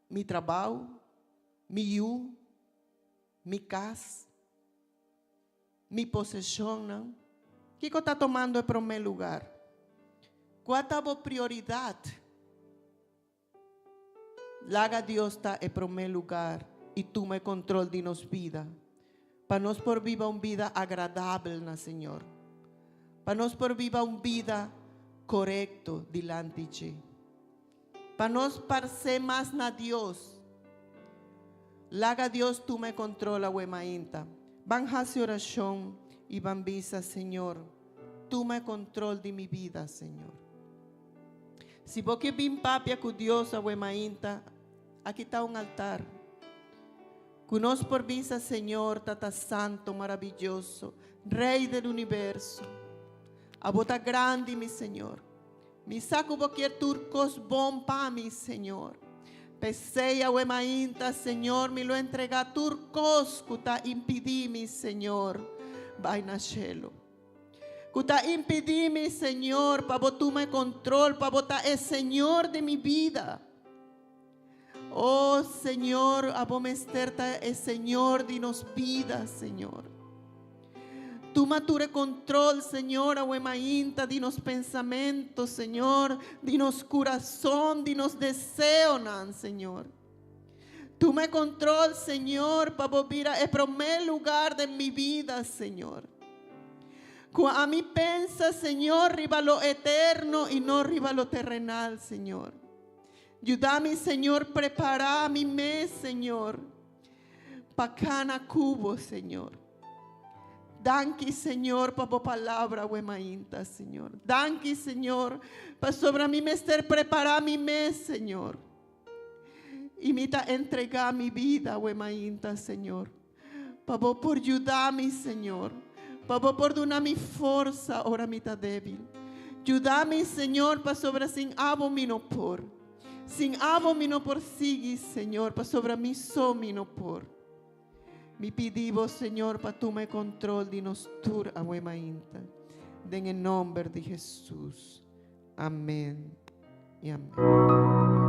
Mi trabajo, mi yo, mi casa, mi posesión. ¿No? Kiko está tomando el primer lugar. ¿Cuál es la prioridad? Laga Dios está en primer lugar y toma el control de nos vida. Para nos por viva una vida agradable, na Señor. Para nos por viva una vida correcto delante de. Para nos parecer más na Dios. Laga Dios toma el control a huemainta. Van a hacer oración y van visa, Señor. Toma el control de mi vida, Señor. Si vos que bin papia con Dios a huemainta, aquí está un altar. Cunos por visa, Señor, Tata Santo, maravilloso, Rey del universo. A bota grande, mi Señor. Mi saco boquier turcos bom pa mi Señor. Peseia huemainta, Señor, me lo entrega turcos, cuta impidí, mi Señor. Vaina chelo. Cuta impidí, mi Señor, pa botume control, pa botar el Señor de mi vida. Oh Señor, abomesterta el Señor de nos vida, Señor. Tú mature control, Señor, ahuemainta, de nos pensamientos, Señor, de nos corazón, de nos deseos, Señor. Tú me control, Señor, para volver el primer lugar de mi vida, Señor. Cuando a mí pensa, Señor, riba lo eterno y no riba lo terrenal, Señor. Ayúdame, Señor, preparar mi mes, Señor, para cada cubo, Señor. Danke, Señor, para tu palabra, huemainta, Señor. Danke, Señor, para sobre mí mester preparar mi mes, Señor. Y me ta entregar mi vida, huemainta, Señor. Para por ayudarme, Señor. Para por dar mi fuerza, ahora me ta débil. Ayúdame, Señor, para sobre sin abomino por. Sin abomino por sigue, Señor, para sobre mí so mino por. Mi pedimos, Señor, para tu me control de nostur a mainta. En el nombre de Jesús. Amén y amén.